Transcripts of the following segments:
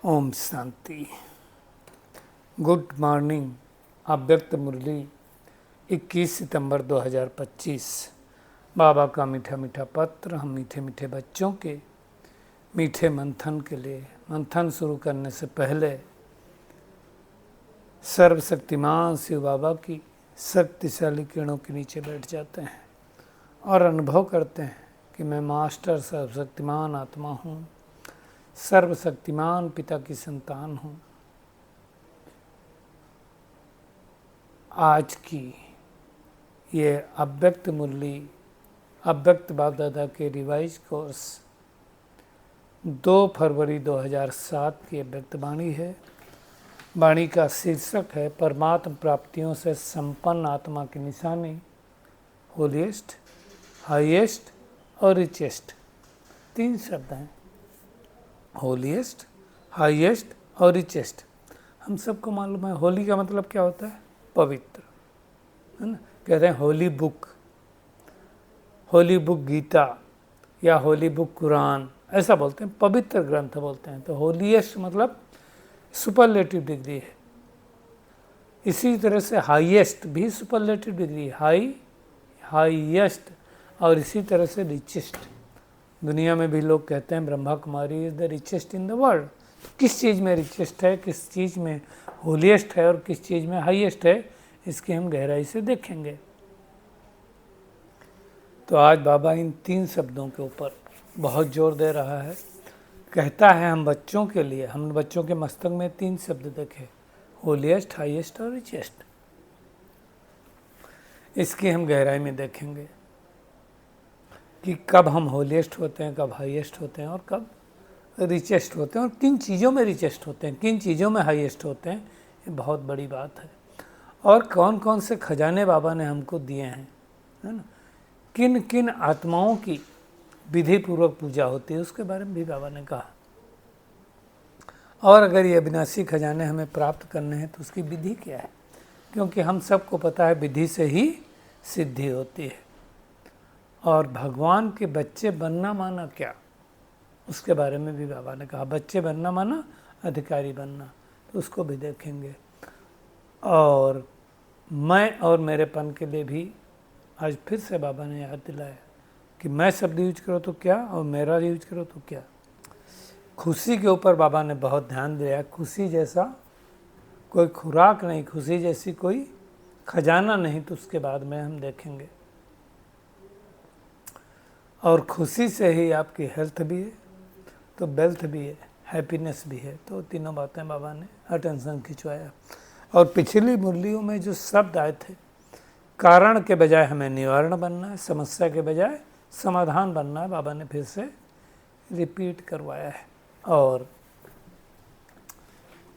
Om Shanti. Good morning. अव्यक्त मुरली 21 सितंबर 2025। बाबा का मीठा मीठा पत्र हम मीठे मीठे बच्चों के मीठे मंथन के लिए। मंथन शुरू करने से पहले सर्वशक्तिमान शिव बाबा की शक्तिशाली किरणों के नीचे बैठ जाते हैं और अनुभव करते हैं कि मैं मास्टर सर्वशक्तिमान आत्मा हूँ, सर्वशक्तिमान पिता की संतान हूँ। आज की ये अव्यक्त मुरली अव्यक्त बाप दादा के रिवाइज कोर्स 2 फरवरी 2007 की अव्यक्त वाणी है। वाणी का शीर्षक है परमात्म प्राप्तियों से संपन्न आत्मा की निशानी, होलीएस्ट, हाईएस्ट और रिचेस्ट। 3 शब्द हैं, होलीएस्ट, हाईएस्ट और रिचेस्ट। हम सबको मालूम है होली का मतलब क्या होता है, पवित्र, है ना। कहते हैं होली बुक गीता या होली बुक कुरान, ऐसा बोलते हैं, पवित्र ग्रंथ बोलते हैं। तो होलीएस्ट मतलब सुपरलेटिव डिग्री है। इसी तरह से हाईएस्ट भी सुपरलेटिव डिग्री, हाईएस्ट, और इसी तरह से रिचेस्ट। दुनिया में भी लोग कहते हैं Brahma Kumari is the richest in the world. किस चीज़ में रिचेस्ट है, किस चीज़ में होलीएस्ट है और किस चीज़ में हाईएस्ट है, इसकी हम गहराई से देखेंगे। तो आज बाबा इन 3 शब्दों के ऊपर बहुत जोर दे रहा है। कहता है हम बच्चों के लिए, हम बच्चों के मस्तक में 3 शब्द देखे, होलीएस्ट, हाईएस्ट और रिचेस्ट। इसकी हम गहराई में देखेंगे कि कब हम होलीएस्ट होते हैं, कब हाईएस्ट होते हैं और कब रिचेस्ट होते हैं, और किन चीज़ों में रिचेस्ट होते हैं, किन चीज़ों में हाईएस्ट होते हैं। ये बहुत बड़ी बात है। और कौन कौन से खजाने बाबा ने हमको दिए हैं, है ना। किन किन आत्माओं की विधि पूर्वक पूजा होती है, उसके बारे में भी बाबा ने कहा। और अगर ये अविनाशी खजाने हमें प्राप्त करने हैं तो उसकी विधि क्या है, क्योंकि हम सबको पता है विधि से ही सिद्धि होती है। और भगवान के बच्चे बनना माना क्या, उसके बारे में भी बाबा ने कहा। बच्चे बनना माना अधिकारी बनना, तो उसको भी देखेंगे। और मैं और मेरेपन के लिए भी आज फिर से बाबा ने याद दिलाया कि मैं शब्द यूज करो तो क्या और मेरा यूज करो तो क्या। खुशी के ऊपर बाबा ने बहुत ध्यान दिया। खुशी जैसा कोई खुराक नहीं, खुशी जैसी कोई खजाना नहीं, तो उसके बाद में हम देखेंगे। और खुशी से ही आपकी हेल्थ भी है, तो वेल्थ भी है, हैप्पीनेस भी है। तो तीनों बातें बाबा ने अटेंशन खिंचवाया। और पिछली मुरलियों में जो शब्द आए थे, कारण के बजाय हमें निवारण बनना है, समस्या के बजाय समाधान बनना है, बाबा ने फिर से रिपीट करवाया है। और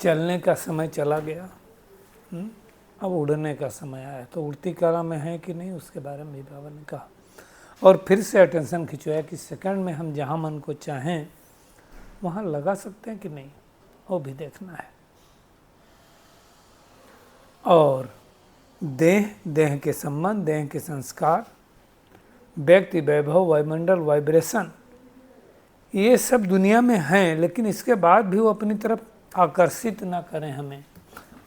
चलने का समय चला गया, अब उड़ने का समय आया। तो उड़ती कला में है कि नहीं, उसके बारे में भी बाबा ने कहा। और फिर से अटेंशन खिंचवाया कि सेकंड में हम जहाँ मन को चाहें वहाँ लगा सकते हैं कि नहीं, वो भी देखना है। और देह के संबंध, देह के संस्कार, व्यक्ति, वैभव, वायुमंडल, वाइब्रेशन, ये सब दुनिया में हैं, लेकिन इसके बाद भी वो अपनी तरफ आकर्षित ना करें हमें,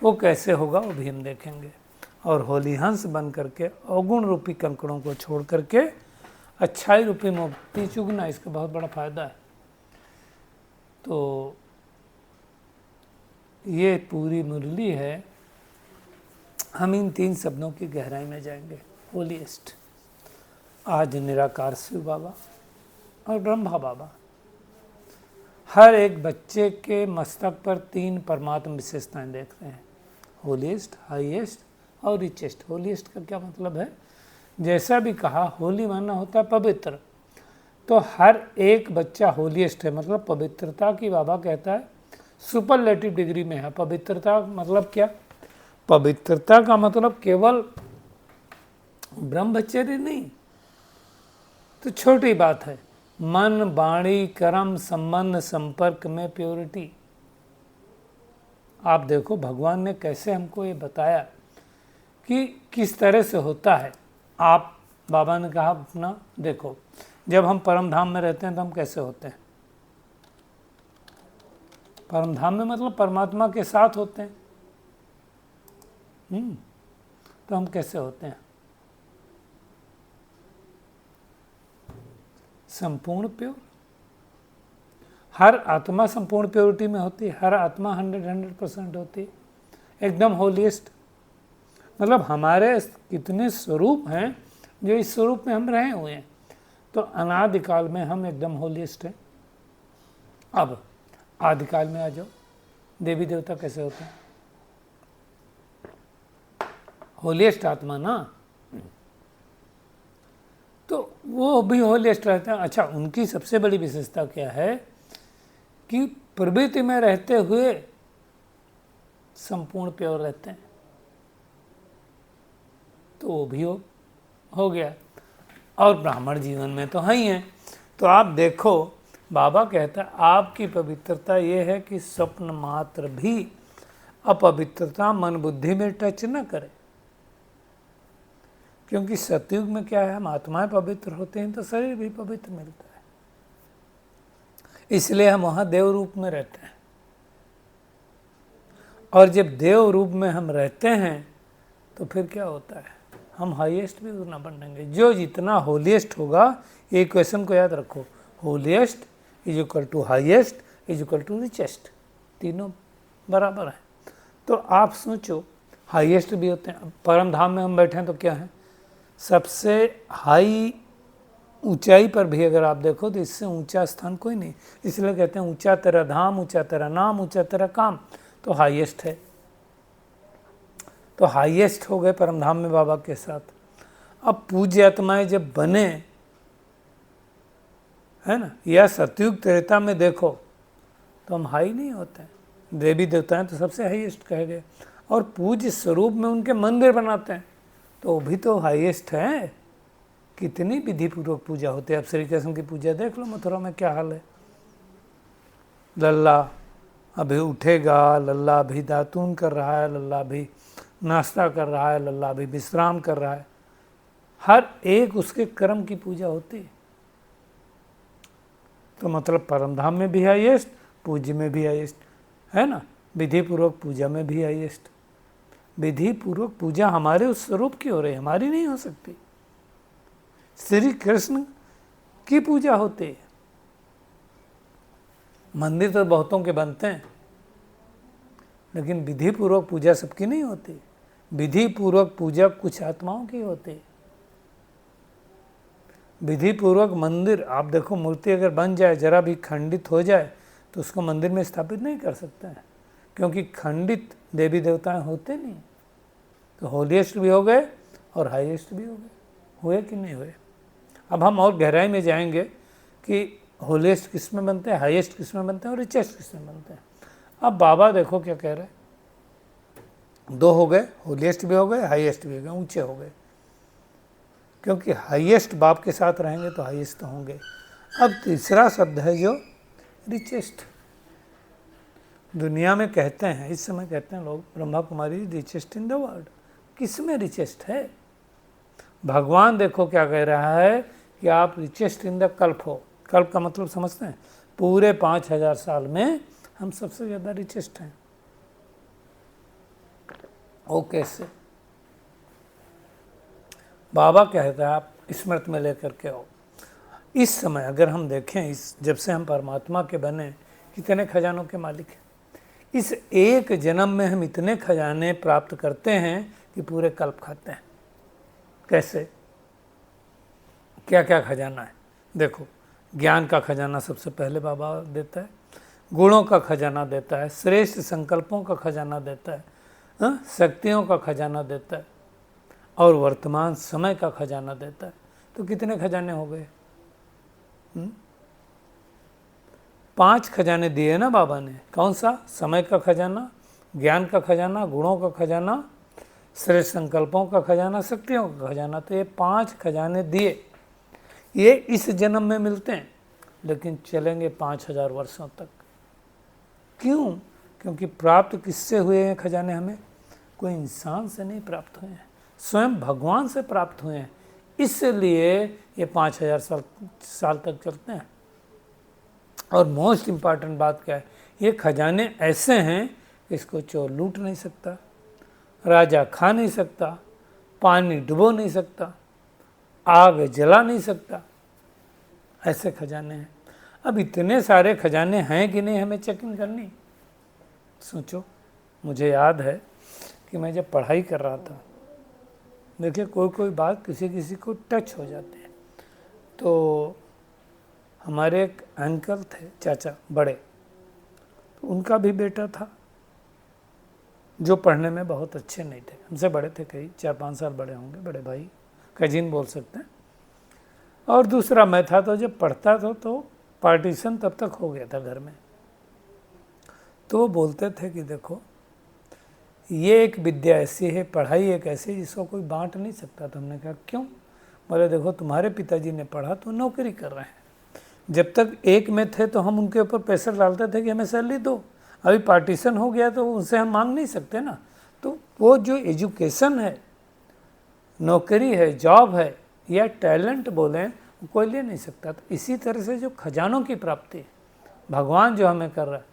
वो कैसे होगा वो भी हम देखेंगे। और होली हंस बन करके अवगुण रूपी कंकड़ों को छोड़ करके अच्छाई रूपी मोती चुगना, इसका बहुत बड़ा फायदा है। तो ये पूरी मुरली है। हम इन 3 शब्दों की गहराई में जाएंगे। होलीएस्ट, आज निराकार शिव बाबा और ब्रह्मा बाबा हर एक बच्चे के मस्तक पर 3 परमात्म विशेषताएं देखते हैं, होलीएस्ट, हाईएस्ट और रिचेस्ट। होलीएस्ट का क्या मतलब है, जैसा भी कहा, होली माना होता है पवित्र। तो हर एक बच्चा होलीएस्ट है, मतलब पवित्रता की बाबा कहता है सुपरलेटिव डिग्री में है। पवित्रता मतलब क्या, पवित्रता का मतलब केवल ब्रह्मचर्य नहीं, तो छोटी बात है, मन, वाणी, कर्म, संबंध, संपर्क में प्योरिटी। आप देखो भगवान ने कैसे हमको ये बताया कि किस तरह से होता है। आप, बाबा ने कहा अपना देखो, जब हम परम धाम में रहते हैं तो हम कैसे होते हैं, परम धाम में मतलब परमात्मा के साथ होते हैं। तो हम कैसे होते हैं? संपूर्ण प्योर। हर आत्मा संपूर्ण प्योरिटी में होती है, हर आत्मा 100% होती है, एकदम होलीस्ट। मतलब हमारे कितने स्वरूप हैं जो इस स्वरूप में हम रहे हुए हैं। तो अनादिकाल में हम एकदम होलीस्ट हैं। अब आदिकाल में आ जाओ, देवी देवता कैसे होते हैं? होलीस्ट आत्मा ना, तो वो भी होलीस्ट रहते हैं। अच्छा, उनकी सबसे बड़ी विशेषता क्या है कि प्रवृत्ति में रहते हुए संपूर्ण प्योर रहते हैं। तो वो भी हो गया। और ब्राह्मण जीवन में तो है ही है। तो आप देखो, बाबा कहता है आपकी पवित्रता ये है कि स्वप्न मात्र भी अपवित्रता मन बुद्धि में टच न करे। क्योंकि सतयुग में क्या है, हम आत्माएं पवित्र होते हैं तो शरीर भी पवित्र मिलता है, इसलिए हम वहाँ देव रूप में रहते हैं। और जब देव रूप में हम रहते हैं तो फिर क्या होता है, हम हाईएस्ट भी उतना बनेंगे। जो जितना होलीएस्ट होगा, ये क्वेश्चन को याद रखो, holiest is equal to highest is equal to richest, तीनों बराबर है। तो आप सोचो, हाईएस्ट भी होते हैं। परम धाम में हम बैठे हैं तो क्या है, सबसे हाई ऊंचाई पर भी अगर आप देखो तो इससे ऊंचा स्थान कोई नहीं। इसलिए कहते हैं ऊंचा तेरा धाम, ऊंचा तेरा नाम, ऊंचा तेरा काम। तो हाईएस्ट है, तो हाईएस्ट हो गए परम धाम में बाबा के साथ। अब पूज्य आत्माएं जब बने, है ना, या सतयुग त्रेता में देखो तो हम हाई नहीं होते हैं। देवी देवताएं तो सबसे हाईएस्ट कहे गए। और पूज्य स्वरूप में उनके मंदिर बनाते हैं तो वो भी तो हाईएस्ट है। कितनी विधि पूर्वक पूजा होती है। अब श्री कृष्ण की पूजा देख लो मथुरा में क्या हाल है। लल्ला अभी उठेगा, लल्ला अभी दातून कर रहा है, लल्ला अभी नाश्ता कर रहा है, लल्ला अभी विश्राम कर रहा है। हर एक उसके कर्म की पूजा होती है। तो मतलब परमधाम में भी हाईएस्ट, पूज्य में भी हाईएस्ट, है ना, विधि पूर्वक पूजा में भी हाईएस्ट। विधि पूर्वक पूजा हमारे उस स्वरूप की हो रही, हमारी नहीं हो सकती। श्री कृष्ण की पूजा होती है। मंदिर तो बहुतों के बनते हैं, लेकिन विधि पूर्वक पूजा सबकी नहीं होती। विधि पूर्वक पूजा कुछ आत्माओं की होती है। विधि पूर्वक मंदिर, आप देखो मूर्ति अगर बन जाए, जरा भी खंडित हो जाए तो उसको मंदिर में स्थापित नहीं कर सकते हैं, क्योंकि खंडित देवी देवताएं होते नहीं। तो होलीएस्ट भी हो गए और हाईएस्ट भी हो गए, हुए कि नहीं हुए। अब हम और गहराई में जाएंगे कि होलीएस्ट किस में बनते हैं, हाईएस्ट किस में बनते हैं और रिचेस्ट किस में बनते हैं। अब बाबा देखो क्या कह रहे हैं, दो हो गए, होलीएस्ट भी हो गए, हाईएस्ट भी हो गए, ऊंचे हो गए। क्योंकि हाईएस्ट बाप के साथ रहेंगे तो हाईएस्ट तो होंगे। अब तीसरा शब्द है जो रिचेस्ट। दुनिया में कहते हैं, इस समय कहते हैं लोग, Brahma Kumari richest in the world. किस में रिचेस्ट है? भगवान देखो क्या कह रहा है कि आप रिचेस्ट इन द कल्प हो। कल्प का मतलब समझते हैं, पूरे 5000 साल में हम सबसे ज़्यादा रिचेस्ट हैं। वो कैसे? बाबा कहता है आप स्मृति में लेकर के आओ। इस समय अगर हम देखें, इस जब से हम परमात्मा के बने, कितने खजानों के मालिक हैं। इस एक जन्म में हम इतने खजाने प्राप्त करते हैं कि पूरे कल्प खाते हैं। कैसे? क्या क्या खजाना है देखो। ज्ञान का खजाना सबसे पहले बाबा देता है, गुणों का खजाना देता है, श्रेष्ठ संकल्पों का खजाना देता है, शक्तियों का खजाना देता है, और वर्तमान समय का खजाना देता है। तो कितने खजाने हो गए? 5 खजाने दिए ना बाबा ने। कौन सा? समय का खजाना, ज्ञान का खजाना, गुणों का खजाना, श्रेष्ठ संकल्पों का खजाना, शक्तियों का खजाना। तो ये 5 खजाने दिए। ये इस जन्म में मिलते हैं, लेकिन चलेंगे 5000 वर्षों तक। क्यों? क्योंकि प्राप्त किससे हुए हैं खजाने? हमें कोई इंसान से नहीं प्राप्त हुए हैं, स्वयं भगवान से प्राप्त हुए हैं। इसलिए ये 5000 साल तक चलते हैं। और मोस्ट इम्पॉर्टेंट बात क्या है, ये खजाने ऐसे हैं कि इसको चोर लूट नहीं सकता, राजा खा नहीं सकता, पानी डुबो नहीं सकता, आग जला नहीं सकता, ऐसे खजाने हैं। अब इतने सारे खजाने हैं कि नहीं, हमें चेकिंग करनी। सोचो, मुझे याद है कि मैं जब पढ़ाई कर रहा था, देखिए कोई कोई बात किसी किसी को टच हो जाते हैं। तो हमारे एक अंकल थे, चाचा बड़े, तो उनका भी बेटा था जो पढ़ने में बहुत अच्छे नहीं थे, हमसे बड़े थे, कई 4-5 साल बड़े होंगे, बड़े भाई, कजिन बोल सकते हैं। और दूसरा मैं था, तो जब पढ़ता था तो पार्टीशन तब तक हो गया था घर में। तो वो बोलते थे कि देखो, ये एक विद्या ऐसी है, पढ़ाई एक ऐसी जिसको कोई बांट नहीं सकता। तो हमने कहा क्यों? बोले देखो, तुम्हारे पिताजी ने पढ़ा तो नौकरी कर रहे हैं, जब तक एक में थे तो हम उनके ऊपर प्रेशर डालते थे कि हमें सैलरी दो, अभी पार्टीशन हो गया तो उनसे हम मांग नहीं सकते ना। तो वो जो एजुकेशन है, नौकरी है, जॉब है, या टैलेंट बोलें, कोई ले नहीं सकता। तो इसी तरह से जो खजानों की प्राप्ति भगवान जो हमें कर रहा है,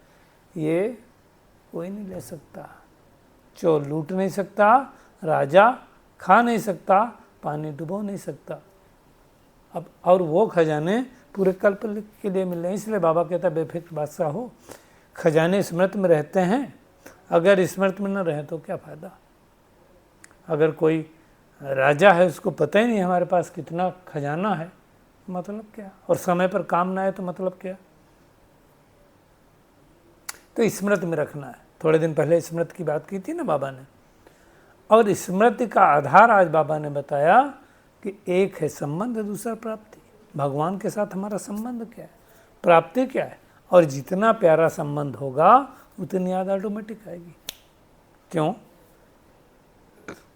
ये कोई नहीं ले सकता। चोर लूट नहीं सकता, राजा खा नहीं सकता, पानी डुबो नहीं सकता। अब और वो खजाने पूरे कल्प के लिए मिल रहे हैं। इसलिए बाबा कहता है बेफिक्र बादशाह हो, खजाने स्मृति में रहते हैं, अगर स्मृति में न रहे तो क्या फ़ायदा। अगर कोई राजा है, उसको पता ही नहीं हमारे पास कितना खजाना है, मतलब क्या, और समय पर काम ना आए तो मतलब क्या। तो स्मृति में रखना है। थोड़े दिन पहले स्मृति की बात की थी ना बाबा ने, और स्मृति का आधार आज बाबा ने बताया कि एक है संबंध, दूसरा प्राप्ति। भगवान के साथ हमारा संबंध क्या है, प्राप्ति क्या है, और जितना प्यारा संबंध होगा उतनी याद ऑटोमेटिक आएगी। क्यों?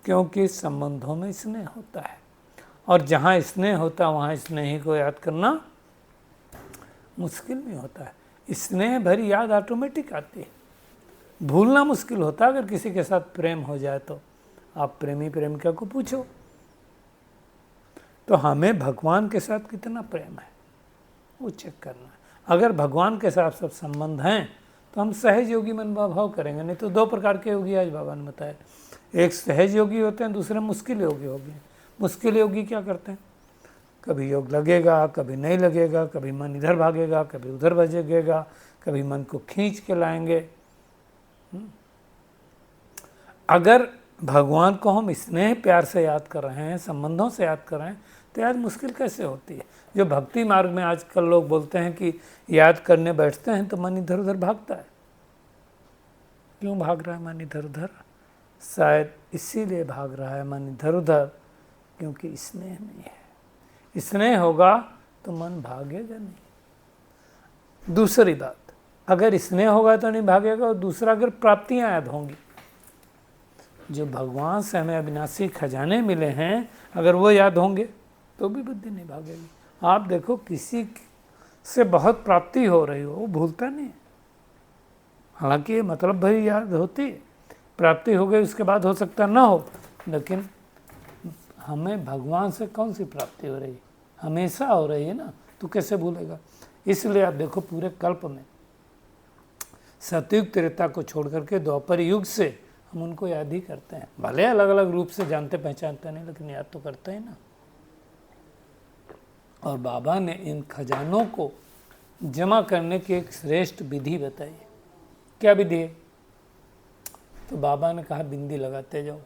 क्योंकि संबंधों में स्नेह होता है, और जहाँ स्नेह होता है वहाँ स्नेही को याद करना मुश्किल नहीं होता है। स्नेह भरी याद ऑटोमेटिक आती है। भूलना मुश्किल होता है अगर किसी के साथ प्रेम हो जाए तो। आप प्रेमी प्रेमिका को पूछो, तो हमें भगवान के साथ कितना प्रेम है वो चेक करना है। अगर भगवान के साथ सब संबंध हैं तो हम सहज योगी मन भाव करेंगे। नहीं तो दो प्रकार के योगी आज बाबा ने बताया, एक सहज योगी होते हैं, दूसरे मुश्किल योगी होते हैं। मुश्किल योगी क्या करते हैं, कभी योग लगेगा, कभी नहीं लगेगा, कभी मन इधर भागेगा, कभी उधर भजेगा, कभी मन को खींच के लाएंगे। अगर भगवान को हम स्नेह प्यार से याद कर रहे हैं, संबंधों से याद कर रहे हैं, तो याद मुश्किल कैसे होती है। जो भक्ति मार्ग में आजकल लोग बोलते हैं कि याद करने बैठते हैं तो मन इधर उधर भागता है। क्यों भाग रहा है मन इधर उधर? शायद इसीलिए भाग रहा है मन इधर उधर क्योंकि स्नेह नहीं है। स्नेह होगा तो मन भागेगा नहीं। दूसरी बात, अगर स्नेह होगा तो नहीं भागेगा, और दूसरा अगर प्राप्तियां याद होंगी, जो भगवान से हमें अविनाशी खजाने मिले हैं, अगर वो याद होंगे तो भी बुद्धि नहीं भागेगी। आप देखो, किसी से बहुत प्राप्ति हो रही हो, वो भूलता नहीं है। हालांकि ये मतलब भरी याद होती है, प्राप्ति हो गई उसके बाद हो सकता ना हो, लेकिन हमें भगवान से कौन सी प्राप्ति हो रही है? हमेशा हो रही है ना, तो कैसे भूलेगा। इसलिए आप देखो, पूरे कल्प में सतयुग त्रेता को छोड़ करके द्वापर युग से हम उनको याद ही करते हैं। भले अलग अलग रूप से जानते पहचानते नहीं, लेकिन याद तो करते हैं ना। और बाबा ने इन खजानों को जमा करने की एक श्रेष्ठ विधि बताई। क्या विधि है? तो बाबा ने कहा बिंदी लगाते जाओ।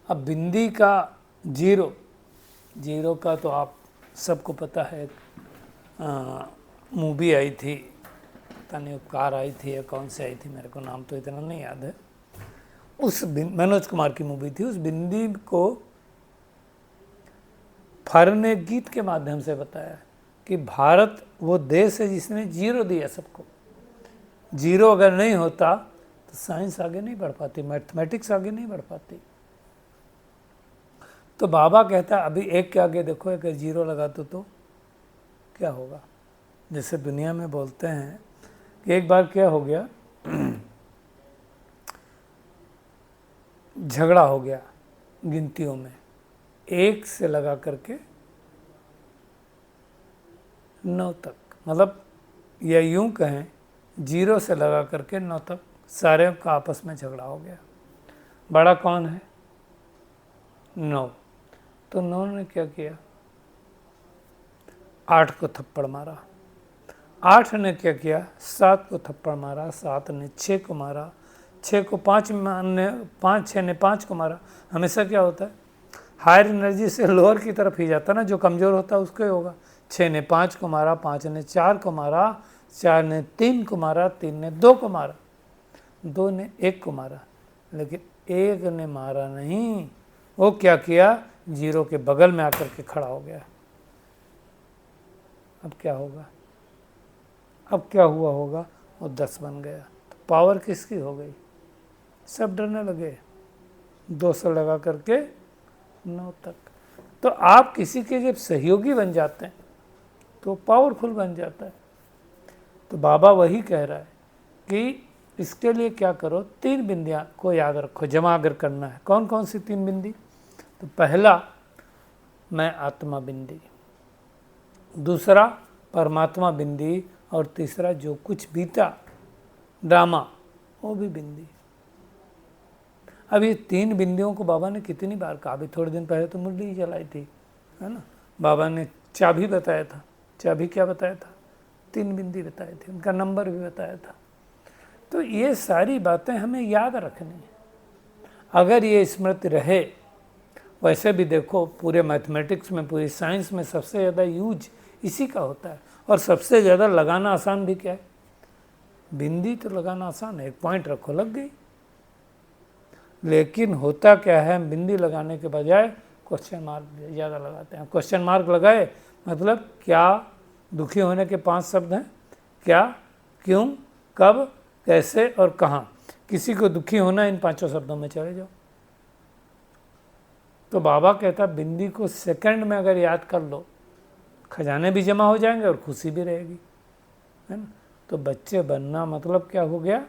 अब बिंदी का जीरो का तो आप सबको पता है, मूवी आई थी, पता नहीं उपकार आई थी या कौन सी आई थी, मेरे को नाम तो इतना नहीं याद है। उस मनोज कुमार की मूवी थी। उस बिंदी को फारन ने गीत के माध्यम से बताया कि भारत वो देश है जिसने जीरो दिया सबको। जीरो अगर नहीं होता तो साइंस आगे नहीं बढ़ पाती, मैथमेटिक्स आगे नहीं बढ़ पाती। तो बाबा कहता है अभी एक के आगे देखो, अगर जीरो लगा तो क्या होगा। जैसे दुनिया में बोलते हैं कि एक बार क्या हो गया, झगड़ा हो गया गिनतियों में, 1 से लगा करके 9 तक, मतलब या यूं कहें 0 से लगा करके 9 तक सारे का आपस में झगड़ा हो गया। बड़ा कौन है? 9। तो 9 ने क्या किया? 8 को थप्पड़ मारा। 8 ने क्या किया? 7 को थप्पड़ मारा। 7 ने 6 को मारा। 6 को 5 ने 6 ने 5 को मारा। हमेशा क्या होता है, हायर एनर्जी से लोअर की तरफ ही जाता है ना, जो कमज़ोर होता है उसको ही होगा। 6 ने 5 को मारा, 5 ने 4 को मारा, 4 ने 3 को मारा, 3 ने 2 को मारा, 2 ने 1 को मारा, लेकिन 1 ने मारा नहीं। वो क्या किया? 0 के बगल में आकर के खड़ा हो गया। अब क्या होगा? अब क्या हुआ होगा? वो 10 बन गया। तो पावर किसकी हो गई? सब डरने लगे। 2 से लगा करके 9 तक। तो आप किसी के जब सहयोगी बन जाते हैं तो पावरफुल बन जाता है। तो बाबा वही कह रहा है कि इसके लिए क्या करो, 3 बिंदियाँ को याद रखो, जमा अगर करना है। कौन कौन सी 3 बिंदी? तो पहला, मैं आत्मा बिंदी, दूसरा परमात्मा बिंदी, और तीसरा जो कुछ बीता ड्रामा वो भी बिंदी। अब ये 3 बिंदियों को बाबा ने कितनी बार कहा? अभी थोड़े दिन पहले तो मुरली ही चलाई थी, है ना। बाबा ने चाबी बताया था। चाबी क्या बताया था? 3 बिंदी बताए थे, उनका नंबर भी बताया था। तो ये सारी बातें हमें याद रखनी है। अगर ये स्मृति रहे, वैसे भी देखो पूरे मैथमेटिक्स में, पूरी साइंस में सबसे ज़्यादा यूज इसी का होता है, और सबसे ज़्यादा लगाना आसान भी क्या है? बिंदी तो लगाना आसान है, एक पॉइंट रखो लग गई। लेकिन होता क्या है, हम बिंदी लगाने के बजाय क्वेश्चन मार्क ज़्यादा लगाते हैं। क्वेश्चन मार्क लगाए मतलब क्या? दुखी होने के 5 शब्द हैं, क्या, क्यों, कब, कैसे और कहाँ। किसी को दुखी होना, इन 5 शब्दों में चले जाओ। तो बाबा कहता बिंदी को सेकंड में अगर याद कर लो, खजाने भी जमा हो जाएंगे और खुशी भी रहेगी, है ना। तो बच्चे बनना मतलब क्या हो गया?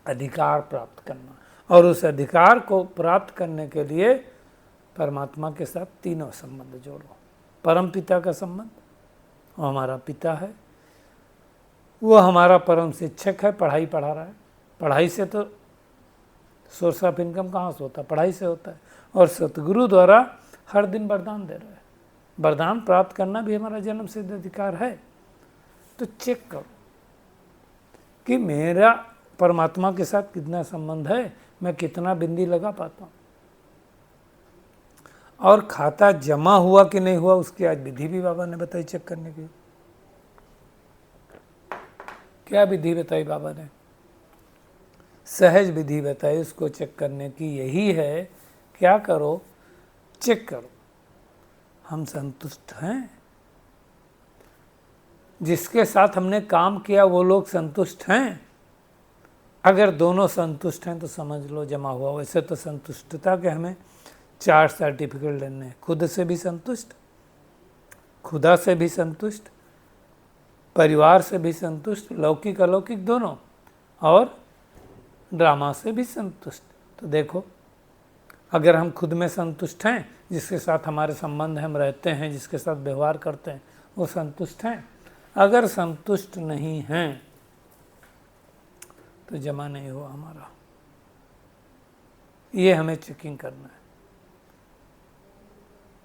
अधिकार प्राप्त करना। और उस अधिकार को प्राप्त करने के लिए परमात्मा के साथ तीनों संबंध जोड़ो। परम पिता का संबंध, वो हमारा पिता है, वो हमारा परम शिक्षक है, पढ़ाई पढ़ा रहा है। पढ़ाई से तो सोर्स ऑफ इनकम कहाँ से होता है? पढ़ाई से होता है। और सतगुरु द्वारा हर दिन वरदान दे रहा है। वरदान प्राप्त करना भी हमारा जन्म सिद्ध अधिकार है। तो चेक करो कि मेरा परमात्मा के साथ कितना संबंध है, मैं कितना बिंदी लगा पाता हूँ, और खाता जमा हुआ कि नहीं हुआ, उसकी आज विधि भी बाबा ने बताई चेक करने की। क्या विधि बताई बाबा ने? सहज विधि बताई उसको चेक करने की। यही है, क्या करो? चेक करो हम संतुष्ट हैं, जिसके साथ हमने काम किया वो लोग संतुष्ट हैं। अगर दोनों संतुष्ट हैं तो समझ लो जमा हुआ। वैसे तो संतुष्टता के हमें 4 सर्टिफिकेट लेने हैं। खुद से भी संतुष्ट, खुदा से भी संतुष्ट, परिवार से भी संतुष्ट, लौकिक अलौकिक दोनों, और ड्रामा से भी संतुष्ट। तो देखो, अगर हम खुद में संतुष्ट हैं, जिसके साथ हमारे संबंध हम रहते हैं, जिसके साथ व्यवहार करते हैं, वो संतुष्ट हैं। अगर संतुष्ट नहीं हैं तो जमा नहीं हुआ हमारा। ये हमें चेकिंग करना है।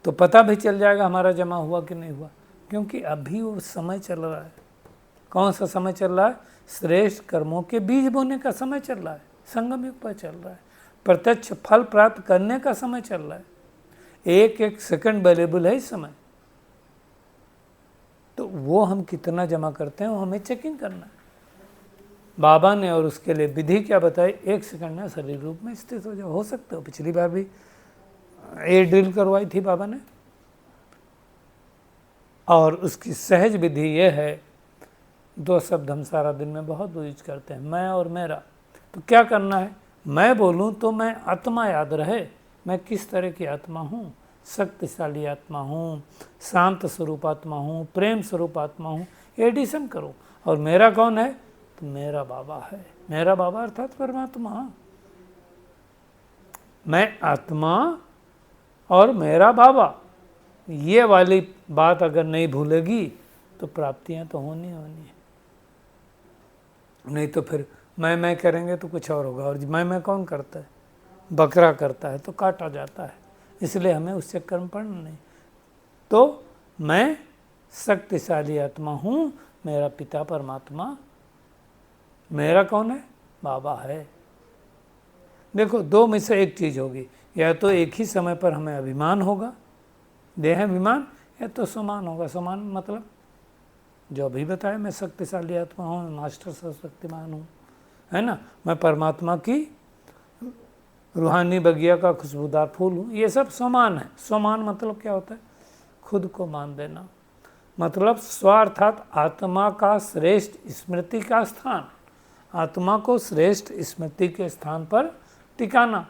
तो पता भी चल जाएगा हमारा जमा हुआ कि नहीं हुआ, क्योंकि अभी वो समय चल रहा है। कौन सा समय चल रहा है? श्रेष्ठ कर्मों के बीज बोने का समय चल रहा है, संगम युग पर चल रहा है, प्रत्यक्ष फल प्राप्त करने का समय चल रहा है। एक एक सेकंड वैल्यूएबल है इस समय। तो वो हम कितना जमा करते हैं वो हमें चेकिंग करना है। बाबा ने और उसके लिए विधि क्या बताई? 1 सेकंड में शरीर रूप में स्थित हो जाओ। हो सकते हो, पिछली बार भी ये ड्रिल करवाई थी बाबा ने। और उसकी सहज विधि ये है, 2 शब्द हम सारा दिन में बहुत यूज करते हैं, मैं और मेरा। तो क्या करना है? मैं बोलूं तो मैं आत्मा याद रहे, मैं किस तरह की आत्मा हूँ, शक्तिशाली आत्मा हूँ, शांत स्वरूप आत्मा हूँ, प्रेम स्वरूप आत्मा हूँ, एडिशन करो। और मेरा कौन है? तो मेरा बाबा है। मेरा बाबा अर्थात परमात्मा। मैं आत्मा और मेरा बाबा, ये वाली बात अगर नहीं भूलेगी तो प्राप्तियां तो होनी होनी है, नहीं तो फिर मैं करेंगे तो कुछ और होगा, और मैं कौन करता है, बकरा करता है तो काटा जाता है, इसलिए हमें उस चक्कर में पड़ना नहीं। तो मैं शक्तिशाली आत्मा हूँ, मेरा पिता परमात्मा, मेरा कौन है, बाबा है। देखो दो में से एक चीज़ होगी, या तो एक ही समय पर हमें अभिमान होगा, देह अभिमान, या तो समान होगा। समान मतलब जो अभी बताया, मैं शक्तिशाली आत्मा हूँ, मैं मास्टर सर्वशक्तिमान हूँ, है ना, मैं परमात्मा की रूहानी बगिया का खुशबूदार फूल हूँ, ये सब समान है। समान मतलब क्या होता है, खुद को मान देना, मतलब स्व अर्थात आत्मा का श्रेष्ठ स्मृति का स्थान, आत्मा को श्रेष्ठ स्मृति के स्थान पर टिकाना।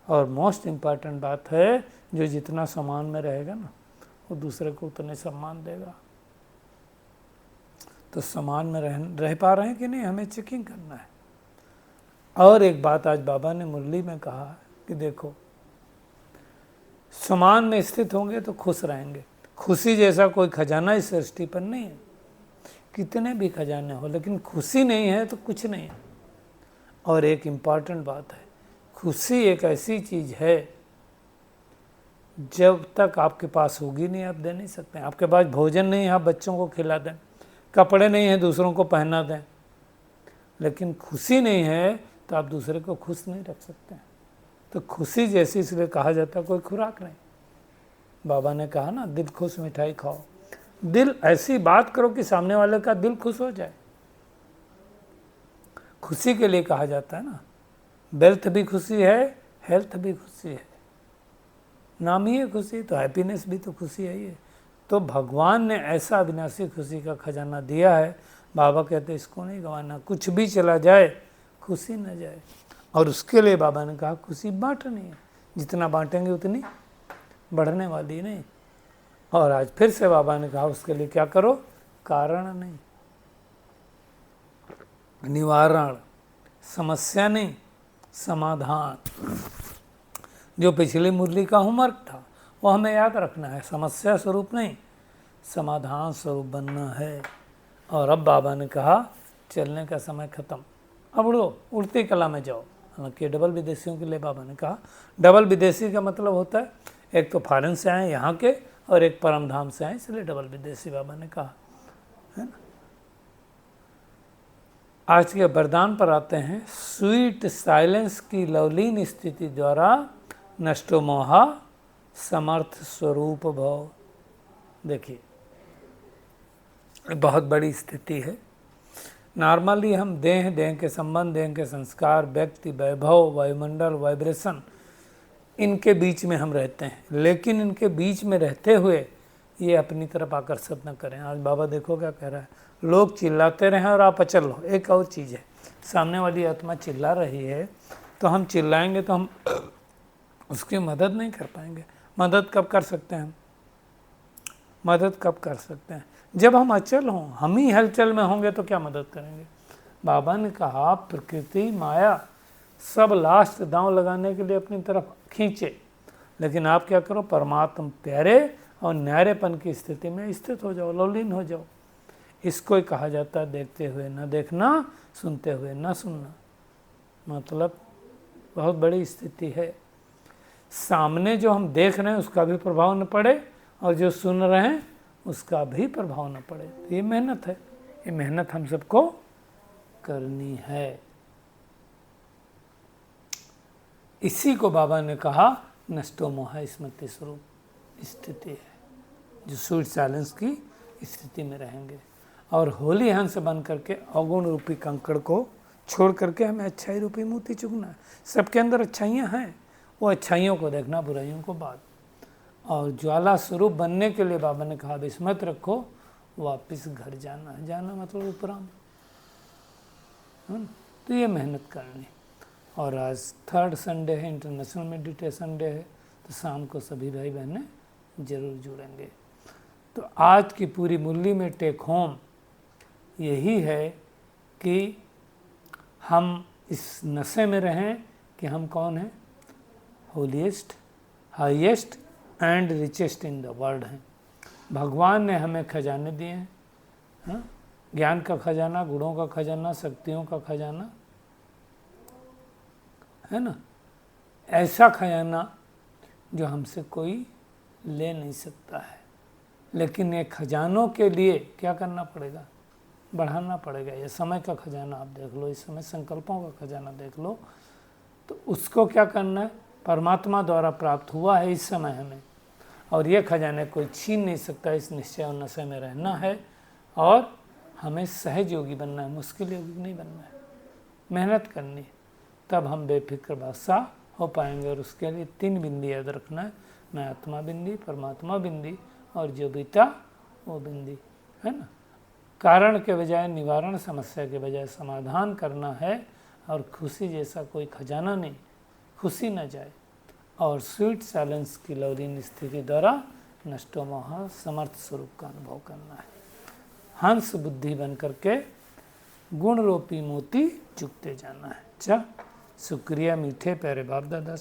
और मोस्ट इम्पॉर्टेंट बात है, जो जितना सम्मान में रहेगा ना, वो दूसरे को उतने सम्मान देगा। तो सम्मान में रह पा रहे हैं कि नहीं, हमें चेकिंग करना है। और एक बात आज बाबा ने मुरली में कहा कि देखो, सम्मान में स्थित होंगे तो खुश रहेंगे। खुशी जैसा कोई खजाना इस सृष्टि पर नहीं है, कितने भी खजाने हो, लेकिन खुशी नहीं है तो कुछ नहीं है। और एक इम्पॉर्टेंट बात है, खुशी एक ऐसी चीज़ है जब तक आपके पास होगी नहीं, आप दे नहीं सकते। आपके पास भोजन नहीं है, आप बच्चों को खिला दें, कपड़े नहीं हैं, दूसरों को पहना दें, लेकिन खुशी नहीं है तो आप दूसरे को खुश नहीं रख सकते। तो खुशी जैसी इसलिए कहा जाता है कोई खुराक नहीं। बाबा ने कहा ना, दिल खुश मिठाई खाओ। दिल ऐसी बात करो कि सामने वाले का दिल खुश हो जाए। खुशी के लिए कहा जाता है ना, वेल्थ भी खुशी है, हेल्थ भी खुशी है, नाम ही है खुशी, तो हैप्पीनेस भी तो खुशी है ये। तो भगवान ने ऐसा अविनाशी खुशी का खजाना दिया है। बाबा कहते इसको नहीं गंवाना, कुछ भी चला जाए खुशी न जाए। और उसके लिए बाबा ने कहा खुशी बांटनी है, जितना बांटेंगे उतनी बढ़ने वाली नहीं। और आज फिर से बाबा ने कहा उसके लिए क्या करो, कारण नहीं, निवारण, समस्या नहीं, समाधान। जो पिछली मुरली का होमवर्क था वो हमें याद रखना है, समस्या स्वरूप नहीं, समाधान स्वरूप बनना है। और अब बाबा ने कहा चलने का समय खत्म, अब उड़ो, उड़ती कला में जाओ। हालांकि डबल विदेशियों के लिए बाबा ने कहा, डबल विदेशी का मतलब होता है एक तो फॉरेन से आए यहाँ के, और एक परम धाम से आए, इसलिए डबल विदेशी बाबा ने कहा, है ना। आज के वरदान पर आते हैं। स्वीट साइलेंस की लवलीन स्थिति द्वारा नष्टो मोहा समर्थ स्वरूप भव। देखिए बहुत बड़ी स्थिति है। नॉर्मली हम देह के संबंध, देह के संस्कार, व्यक्ति, वैभव, वायुमंडल, वाइब्रेशन, इनके बीच में हम रहते हैं, लेकिन इनके बीच में रहते हुए ये अपनी तरफ आकर्षित न करें। आज बाबा देखो क्या कह रहा है, लोग चिल्लाते रहें और आप अचल हो। एक और चीज़ है, सामने वाली आत्मा चिल्ला रही है तो हम चिल्लाएंगे तो हम उसकी मदद नहीं कर पाएंगे। मदद कब कर सकते हैं हम, मदद कब कर सकते हैं, जब हम अचल हों, हम ही हलचल में होंगे तो क्या मदद करेंगे। बाबा ने कहा प्रकृति माया सब लास्ट दांव लगाने के लिए अपनी तरफ खींचे, लेकिन आप क्या करो, परमात्मा प्यारे और न्यारेपन की स्थिति में स्थित हो जाओ, लवलीन हो जाओ। इसको ही कहा जाता है देखते हुए न देखना, सुनते हुए न सुनना। मतलब बहुत बड़ी स्थिति है, सामने जो हम देख रहे हैं उसका भी प्रभाव न पड़े, और जो सुन रहे हैं उसका भी प्रभाव न पड़े। तो ये मेहनत है, ये मेहनत हम सबको करनी है। इसी को बाबा ने कहा नष्टो मोह स्मृति स्वरूप स्थिति है, जो स्वीट साइलेंस की स्थिति में रहेंगे। और होली हंस बन करके अवगुण रूपी कंकड़ को छोड़ करके हमें अच्छाई रूपी मोती चुगना है। सबके अंदर अच्छाइयाँ हैं, वो अच्छाइयों को देखना, बुराइयों को बाद। और ज्वाला स्वरूप बनने के लिए बाबा ने कहा विस्मत रखो, वापस घर जाना है। जाना मतलब उपराम, तो ये मेहनत करनी। और आज 3rd संडे है, इंटरनेशनल मेडिटेशन डे है, तो शाम को सभी भाई बहनें जरूर जुड़ेंगे। तो आज की पूरी मुरली में टेक होम यही है कि हम इस नशे में रहें कि हम कौन हैं, holiest, highest and richest in the world हैं। भगवान ने हमें खजाने दिए हैं, हाँ? ज्ञान का खजाना, गुणों का खजाना, शक्तियों का खजाना, है ना। ऐसा खजाना जो हमसे कोई ले नहीं सकता है। लेकिन ये खजानों के लिए क्या करना पड़ेगा? बढ़ाना पड़ेगा। ये समय का खजाना आप देख लो, इस समय संकल्पों का खजाना देख लो, तो उसको क्या करना है? परमात्मा द्वारा प्राप्त हुआ है इस समय हमें, और ये खजाने कोई छीन नहीं सकता। इस निश्चय और नशे में रहना है और हमें सहज योगी बनना है, मुश्किल योगी नहीं बनना है। मेहनत करनी है, तब हम बेफिक्र बादशाह हो पाएंगे। और उसके लिए 3 बिंदी याद रखना है, मैं आत्मा बिंदी, परमात्मा बिंदी और जो बीता वो बिंदी, है ना। कारण के बजाय निवारण, समस्या के बजाय समाधान करना है। और खुशी जैसा कोई खजाना नहीं, खुशी न जाए। और स्वीट साइलेंस की लौलीन स्थिति द्वारा नष्टो मोह समर्थ स्वरूप का अनुभव करना है। हंस बुद्धि बन करके गुण रूपी मोती चुगते जाना है। अच्छा, शुक्रिया मीठे प्यारे बाप दादा।